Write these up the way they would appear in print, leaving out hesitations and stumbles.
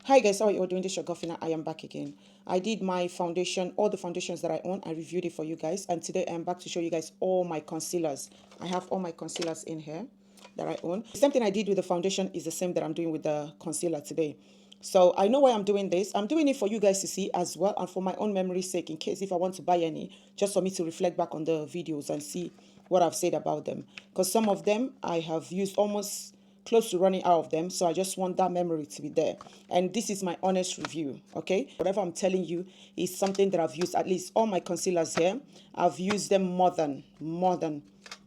Hi guys, how are you all doing? This is your girlfriend. I am back again. I did my foundation, all the foundations that I own. I reviewed it for you guys, and today I'm back to show you guys all my concealers. I have all my concealers in here that I own. The same thing I did with the foundation is the same that I'm doing with the concealer today. So I know why I'm doing this. I'm doing it for you guys to see as well, and for my own memory's sake, in case if I want to buy any, just for me to reflect back on the videos and see what I've said about them. Because some of them I have used almost close to running out of them, so I just want that memory to be there. And this is my honest review. Okay, whatever I'm telling you is something that I've used. At least all my concealers here, I've used them more than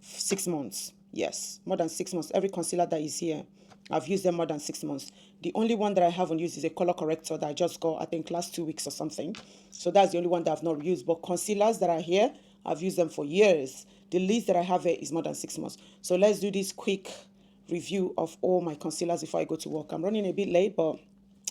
6 months. Yes, more than 6 months. Every concealer that is here, I've used them more than 6 months. The only one that I haven't used is a color corrector that I just got, I think, last 2 weeks or something. So that's the only one that I've not used. But concealers that are here, I've used them for years. The least that I have here is more than 6 months. So let's do this quick review of all my concealers before I go to work. I'm running a bit late, but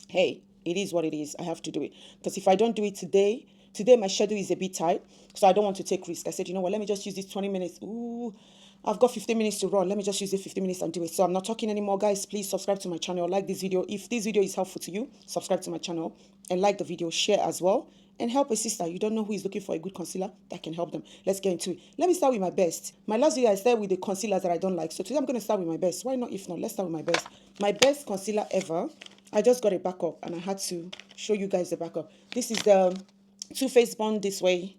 hey, it is what it is. I have to do it. Because if I don't do it today my schedule is a bit tight, so I don't want to take risk. I said, you know what, let me just use this 20 minutes. Ooh, I've got 15 minutes to run. Let me just use the 15 minutes and do it. So I'm not talking anymore, guys. Please subscribe to my channel. Like this video. If this video is helpful to you, subscribe to my channel and like the video, share as well. And help a sister. You don't know who is looking for a good concealer that can help them. Let's get into it. Let me start with my best. My last video I started with the concealers that I don't like. So today I'm going to start with my best. Why not? If not, let's start with my best. My best concealer ever. I just got a backup and I had to show you guys the backup. This is the Too Faced Born This Way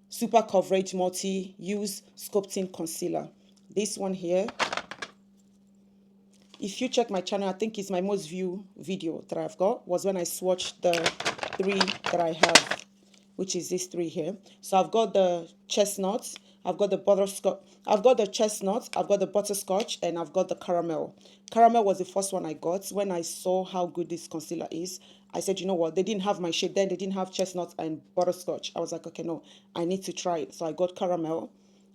Super Coverage Multi-Use Sculpting Concealer. This one here, if you check my channel, I think it's my most viewed video that I've got, was when I swatched the three that I have, which is these three here. So I've got the chestnut, I've got the butterscotch, I've got the chestnut, I've got the butterscotch, and I've got the caramel. Caramel was the first one I got. When I saw how good this concealer is, I said, you know what, they didn't have my shade then, they didn't have chestnut and butterscotch. I was like, okay, no, I need to try it. So I got caramel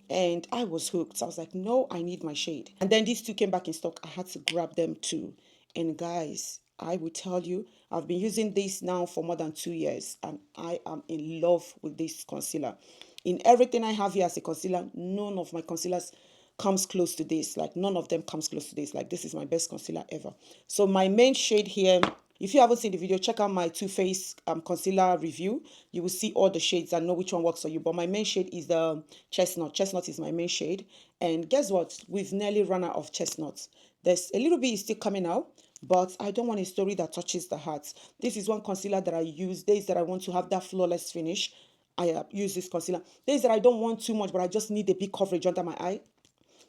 and I was hooked. So I was like, no, I need my shade. And then these two came back in stock. I had to grab them too. And guys, I will tell you, I've been using this now for more than 2 years and I am in love with this concealer. In everything I have here as a concealer, none of my concealers comes close to this. Like none of them comes close to this. Like this is my best concealer ever. So my main shade here, if you haven't seen the video, check out my Too Faced concealer review. You will see all the shades and know which one works for you. But my main shade is the chestnut. Chestnut is my main shade. And guess what? We've nearly run out of chestnuts. There's a little bit is still coming out, but I don't want a story that touches the heart. This is one concealer that I use days that I want to have that flawless finish. I use this concealer. Days that I don't want too much, but I just need a big coverage under my eye.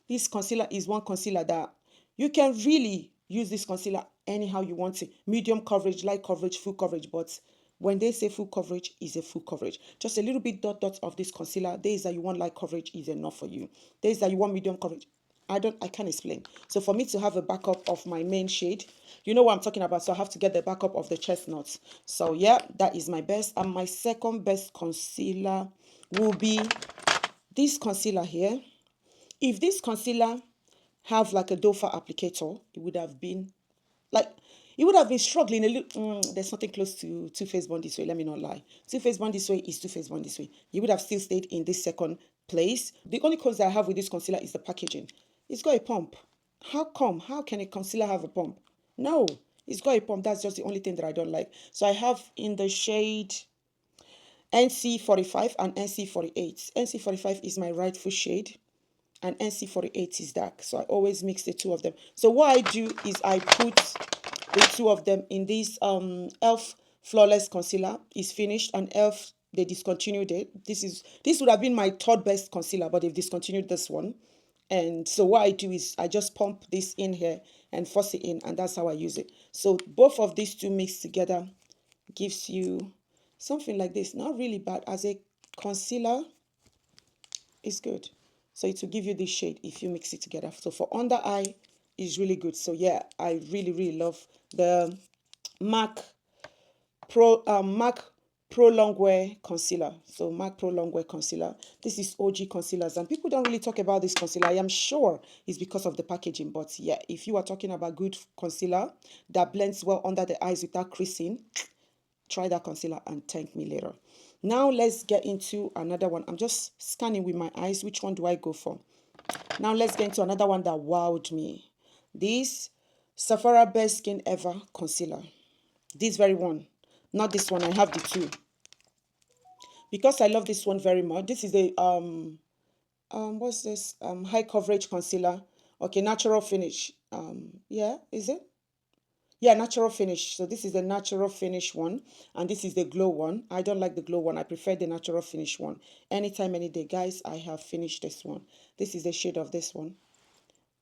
This concealer is one concealer that you can really use this concealer anyhow you want it. Medium coverage, light coverage, full coverage. But when they say full coverage, is a full coverage. Just a little bit dot of this concealer. Days that you want light coverage is enough for you. Days that you want medium coverage, I can't explain. So for me to have a backup of my main shade, you know what I'm talking about. So I have to get the backup of the chestnuts. So yeah, that is my best. And my second best concealer will be this concealer here. If this concealer have like a doe foot applicator, it would have been like, it would have been struggling a little. There's nothing close to Too Faced Born This Way. Let me not lie. Too Faced Born This Way is Too Faced Born This Way. You would have still stayed in this second place. The only cons that I have with this concealer is the packaging. It's got a pump. How come? How can a concealer have a pump? No, it's got a pump. That's just the only thing that I don't like. So I have in the shade NC45 and NC48. NC45 is my rightful shade and NC48 is dark. So I always mix the two of them. So what I do is I put the two of them in this e.l.f. Flawless Concealer. Is finished, and e.l.f. they discontinued it. This would have been my third best concealer, but they've discontinued this one. And so what I do is I just pump this in here and force it in, and that's how I use it. So both of these two mixed together gives you something like this. Not really bad as a concealer. It's good. So it will give you this shade if you mix it together. So for under eye, is really good. So yeah, I really love the MAC Pro Longwear Concealer. So MAC Pro Longwear Concealer. This is OG concealers, and people don't really talk about this concealer. I am sure it's because of the packaging, but yeah, if you are talking about good concealer that blends well under the eyes without creasing, try that concealer and thank me later. Now let's get into another one. I'm just scanning with my eyes. Which one do I go for? Now let's get into another one that wowed me. This Sephora Best Skin Ever Concealer. This very one, not this one. I have the two because I love this one very much. This is a what's this high coverage concealer. Okay, natural finish. Yeah, is it? Yeah, natural finish. So this is the natural finish one, and this is the glow one. I don't like the glow one. I prefer the natural finish one. Anytime, any day, guys. I have finished this one. This is the shade of this one.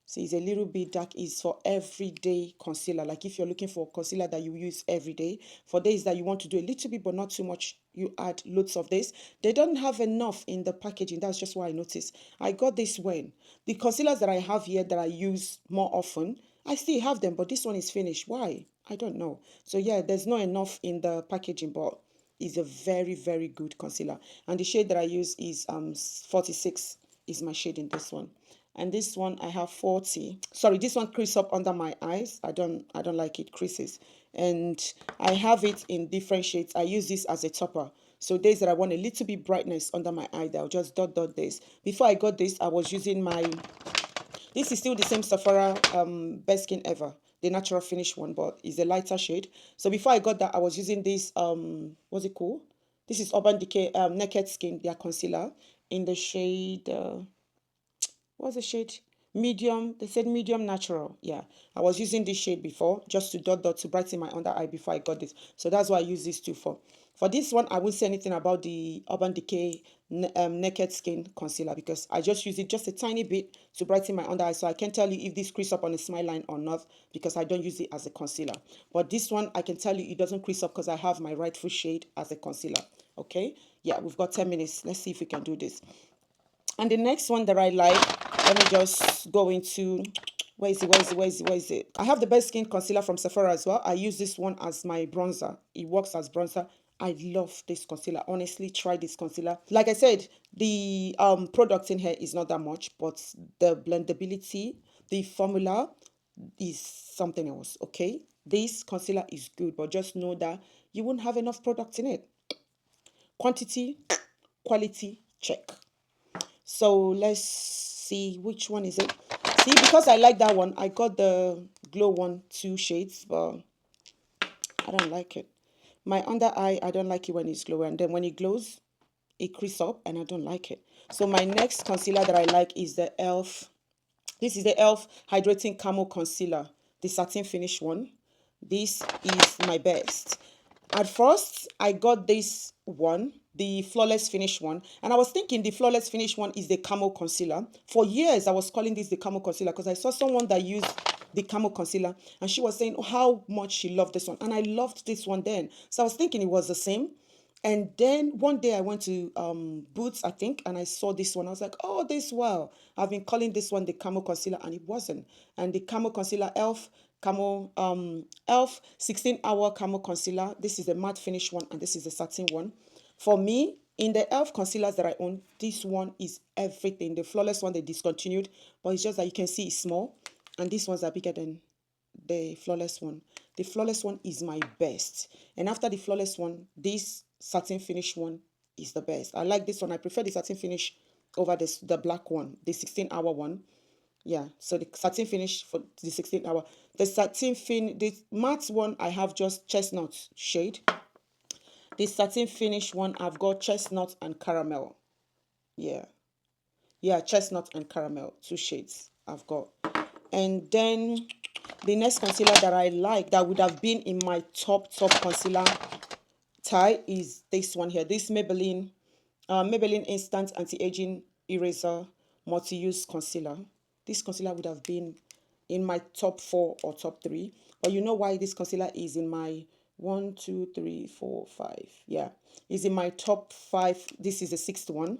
So it's a little bit dark. It's for everyday concealer. Like if you're looking for concealer that you use every day, for days that you want to do a little bit but not too much, you add loads of this. They don't have enough in the packaging. That's just what I noticed. I got this when the concealers that I have here that I use more often, I still have them, but this one is finished. Why? I don't know. So yeah, there's not enough in the packaging, but it's a very, very good concealer. And the shade that I use is 46 is my shade in this one. And this one I have 40. Sorry, this one crease up under my eyes. I don't like it creases. And I have it in different shades. I use this as a topper. So days that I want a little bit brightness under my eye, I'll just dot this. Before I got this, I was using my, this is still the same Sephora Best Skin Ever, the natural finish one, but it's a lighter shade. So before I got that, I was using this what's it called? This is Urban Decay Naked Skin, their concealer in the shade what's the shade? Medium. They said medium natural. Yeah, I was using this shade before just to dot to brighten my under eye before I got this. So that's why I use these two for. For this one, I won't say anything about the Urban Decay Naked Skin Concealer because I just use it just a tiny bit to brighten my under eye. So I can't tell you if this crease up on a smile line or not because I don't use it as a concealer. But this one, I can tell you it doesn't crease up because I have my rightful shade as a concealer. Okay? Yeah, we've got 10 minutes. Let's see if we can do this. And the next one that I like, let me just go into, where is it? I have the Best Skin Concealer from Sephora as well. I use this one as my bronzer. It works as bronzer. I love this concealer. Honestly, try this concealer. Like I said, the product in here is not that much, but the blendability, the formula is something else, okay? This concealer is good, but just know that you won't have enough product in it. Quantity, quality, check. So let's see which one is it. See, because I like that one, I got the glow one, 2 shades, but I don't like it. My under eye, I don't like it when it's glowing. And then when it glows, it creases up and I don't like it. So my next concealer that I like is the e.l.f. This is the e.l.f. Hydrating Camo Concealer, the satin finish one. This is my best. At first, I got this one, the flawless finish one, and I was thinking the flawless finish one is the camo concealer. For years, I was calling this the camo concealer because I saw someone that used the camo concealer and she was saying how much she loved this one, and I loved this one then. So I was thinking it was the same. And then one day I went to Boots, I think, and I saw this one. I was like, oh, this, wow. I've been calling this one the Camo Concealer, and it wasn't. And the Camo Concealer e.l.f. e.l.f. 16-hour Camo Concealer. This is the matte finish one, and this is the satin one. For me, in the e.l.f. concealers that I own, this one is everything. The flawless one, they discontinued, but it's just that you can see it's small. And these ones are bigger than the flawless one. The flawless one is my best. And after the flawless one, this satin finish one is the best. I like this one. I prefer the satin finish over the black one, the 16-hour one. Yeah, so the satin finish for the 16-hour. The matte one, I have just chestnut shade. The satin finish one, I've got chestnut and caramel. Yeah. Yeah, chestnut and caramel, 2 shades I've got. And then the next concealer that I like that would have been in my top concealer tie is this one here. This Maybelline Instant Anti-Aging Eraser Multi-Use Concealer. This concealer would have been in my top 4 or top 3. But you know why this concealer is in my 1, 2, 3, 4, 5. Yeah, is in my top 5. This is the 6th one.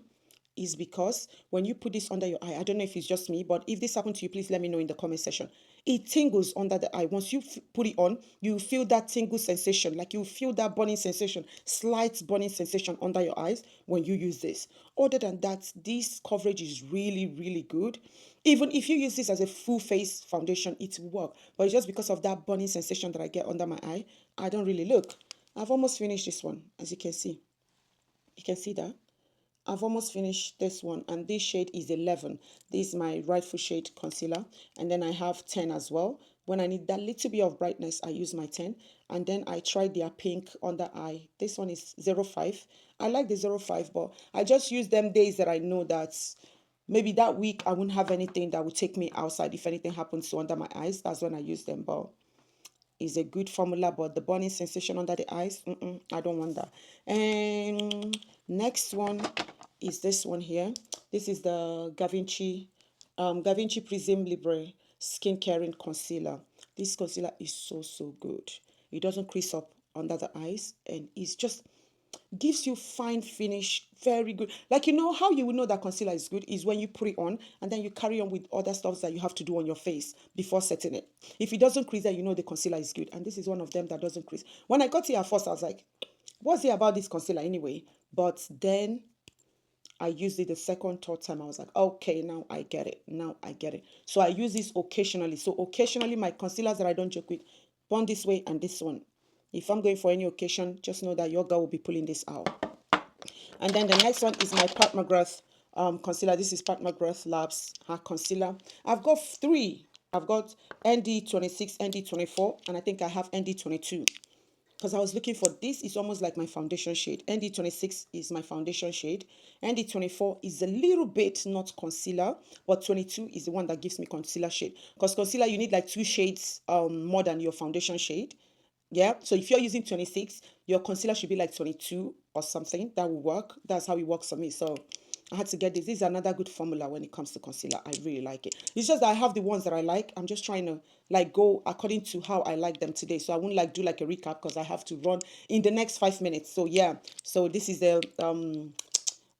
Is because when you put this under your eye, I don't know if it's just me, but if this happened to you, please let me know in the comment section. It tingles under the eye. Once you put it on, you feel that tingle sensation, like you feel that burning sensation, slight burning sensation under your eyes when you use this. Other than that, this coverage is really, really good. Even if you use this as a full face foundation, it will work. But it's just because of that burning sensation that I get under my eye, I don't really look. I've almost finished this one, as you can see. You can see that. I've almost finished this one, and this shade is 11. This is my rightful shade concealer, and then I have 10 as well. When I need that little bit of brightness, I use my 10. And then I try their pink under eye. This one is 05. I like the 05, but I just use them days that I know that maybe that week I wouldn't have anything that would take me outside. If anything happens to under my eyes, that's when I use them. But it's a good formula, but the burning sensation under the eyes, I don't want that. And next one is this one here. This is the Gavinci Prism Libre Skin Caring Concealer. This concealer is so good. It doesn't crease up under the eyes, and it's just gives you fine finish, very good. Like, you know how you will know that concealer is good is when you put it on and then you carry on with other stuff that you have to do on your face before setting it. If it doesn't crease, then you know the concealer is good. And this is one of them that doesn't crease. When I got it at first, I was like, what's it about this concealer anyway? But then I used it the second, third time. I was like, okay, now I get it. Now I get it. So I use this occasionally. So occasionally, my concealers that I don't joke with, one this way and this one. If I'm going for any occasion, just know that your girl will be pulling this out. And then the next one is my Pat McGrath concealer. This is Pat McGrath Labs concealer. I've got three. I've got ND26, ND24, and I think I have ND22. Because I was looking for this. It's almost like my foundation shade. ND26 is my foundation shade. ND24 is a little bit not concealer, but 22 is the one that gives me concealer shade. Because concealer, you need like 2 shades more than your foundation shade. Yeah, so if you're using 26, your concealer should be like 22 or something. That will work. That's how it works for me. So I had to get this. This is another good formula when it comes to concealer. I really like it. It's just that I have the ones that I like. I'm just trying to like go according to how I like them today. So I won't like do like a recap because I have to run in the next 5 minutes. So yeah. So this is the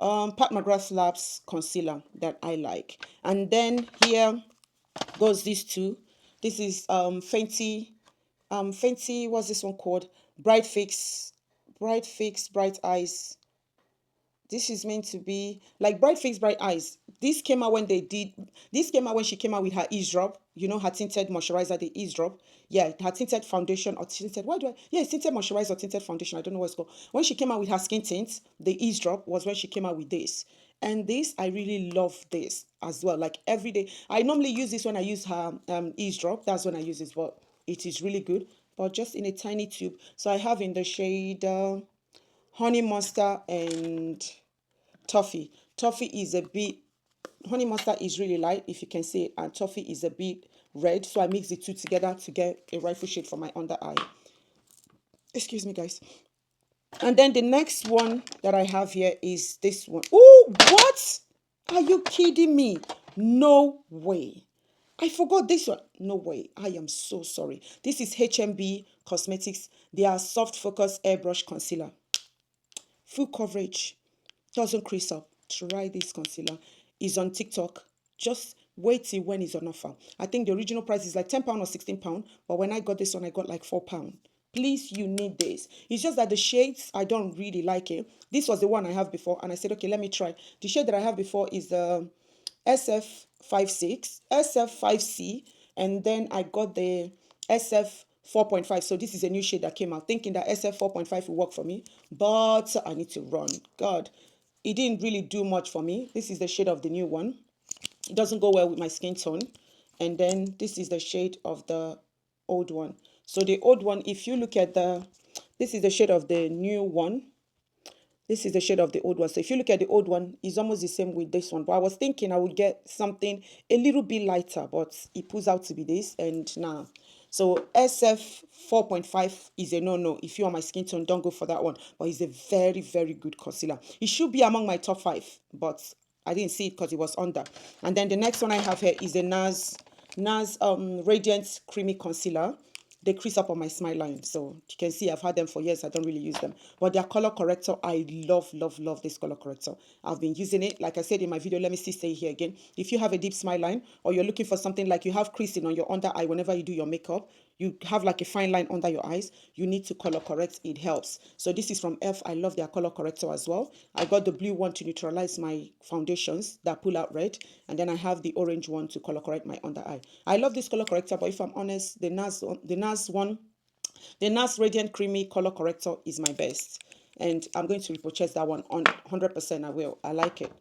Pat McGrath Labs concealer that I like. And then here goes these two. This is Fenty, what's this one called? Bright Fix, Bright Eyes. This is meant to be like Bright Fix, Bright Eyes. This came out when this came out when she came out with her eavesdrop. You know, her tinted moisturizer, the eavesdrop. Yeah, her tinted foundation or tinted, yeah, tinted moisturizer or tinted foundation. I don't know what it's called. When she came out with her skin tint, the eavesdrop was when she came out with this. And this, I really love this as well. Like every day. I normally use this when I use her eavesdrop. That's when I use this, but it is really good. But just in a tiny tube. So I have in the shade Honey Mustard and Toffee. Toffee is a bit, Honey Mustard is really light, if you can see it, and Toffee is a bit red. So I mix the two together to get a rifle shade for my under eye. Excuse me, guys. And then the next one that I have here is this one. Oh, what? Are you kidding me? No way. I forgot this one. No way. I am so sorry. This is HMB Cosmetics. Their Soft Focus Airbrush Concealer. Full coverage. Doesn't crease up. Try this concealer. It's on TikTok. Just wait till when it's on offer. I think the original price is like £10 or £16. But when I got this one, I got like £4. Please, you need this. It's just that the shades, I don't really like it. This was the one I have before. And I said, okay, let me try. The shade that I have before is the SF56, SF5C. And then I got the SF 4.5. So this is a new shade that came out, thinking that SF 4.5 will work for me, but I need to run. God, it didn't really do much for me. This is the shade of the new one. It doesn't go well with my skin tone. And then this is the shade of the old one. So the old one, if you look at this is the shade of the new one. This is the shade of the old one. So if you look at the old one, it's almost the same with this one. But I was thinking I would get something a little bit lighter, but it pulls out to be this. And now, so SF 4.5 is a no-no. If you're on my skin tone, don't go for that one. But it's a very, very good concealer. It should be among my top 5, but I didn't see it because it was under. And then the next one I have here is the NARS Radiant Creamy Concealer. They crease up on my smile line. So you can see I've had them for years. I don't really use them. But their color corrector, I love, love, love this color corrector. I've been using it. Like I said in my video, let me say here again. If you have a deep smile line or you're looking for something like you have creasing on your under eye whenever you do your makeup, you have like a fine line under your eyes, you need to color correct. It helps. So this is from e.l.f. I love their color corrector as well. I got the blue one to neutralize my foundations that pull out red. And then I have the orange one to color correct my under eye. I love this color corrector, but if I'm honest, the NARS Radiant Creamy Color Corrector is my best. And I'm going to repurchase that one on 100%. I will. I like it.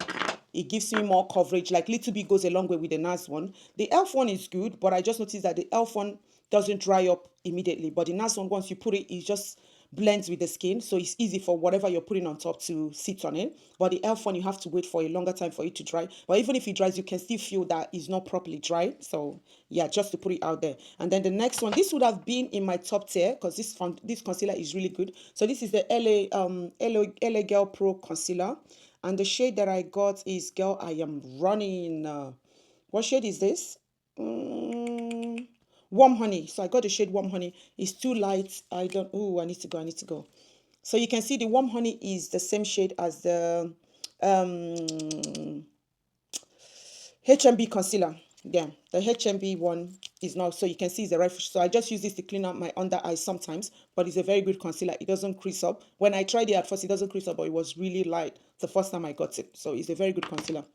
It gives me more coverage. Like little bit goes a long way with the NARS one. The e.l.f. one is good, but I just noticed that the e.l.f. one, doesn't dry up immediately. But the NARS one, once you put it, it just blends with the skin, so it's easy for whatever you're putting on top to sit on it. But the elf one, you have to wait for a longer time for it to dry. But even if it dries, you can still feel that it's not properly dry. So yeah, just to put it out there. And then the next one, this would have been in my top tier because this concealer is really good. So this is the LA Girl Pro concealer, and the shade that I got is Girl I Am Running. What shade is this? Warm Honey. So I got the shade Warm Honey. It's too light. I don't. Oh, I need to go. So you can see the Warm Honey is the same shade as the HMB concealer. Yeah, the HMB one is not. So you can see it's the right. So I just use this to clean up my under eyes sometimes, but it's a very good concealer. It doesn't crease up. When I tried it at first, it doesn't crease up, but it was really light the first time I got it. So it's a very good concealer.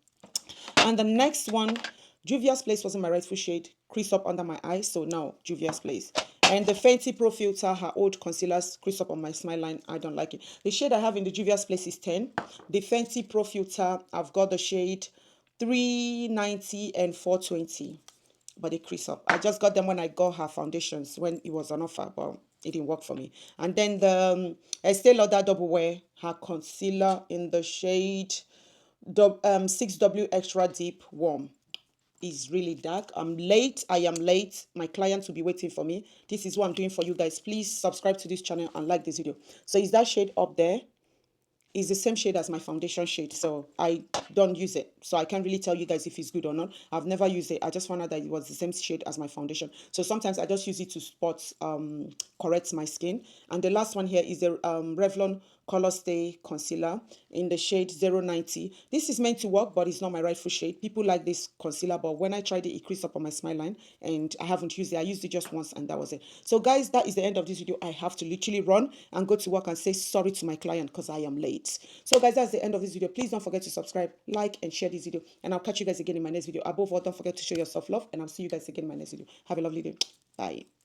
And the next one, Juvia's Place wasn't my rightful shade. Crease up under my eyes, so now Juvia's Place. And the Fenty Pro Filter, her old concealers, crease up on my smile line. I don't like it. The shade I have in the Juvia's Place is 10. The Fenty Pro Filter, I've got the shade 390 and 420. But they crease up. I just got them when I got her foundations, when it was on offer, but it didn't work for me. And then the Estee Lauder Double Wear, her concealer in the shade 6W Extra Deep Warm is really dark. I'm late. I am late. My clients will be waiting for me. This is what I'm doing for you guys. Please subscribe to this channel and like this video. So is that shade up there? Is the same shade as my foundation shade, so I don't use it, so I can't really tell you guys if it's good or not. I've never used it. I just found out that it was the same shade as my foundation, so sometimes I just use it to spot correct my skin. And the last one here is the Revlon Color Stay concealer in the shade 090. This is meant to work, but it's not my rightful shade. People like this concealer, but when I tried it, it creased up on my smile line, and I haven't used it. I used it just once, and that was it. So guys, that is the end of this video. I have to literally run and go to work and say sorry to my client because I am late. So guys, that's the end of this video. Please don't forget to subscribe, like, and share this video, and I'll catch you guys again in my next video. Above all, don't forget to show yourself love, and I'll see you guys again in my next video. Have a lovely day. Bye.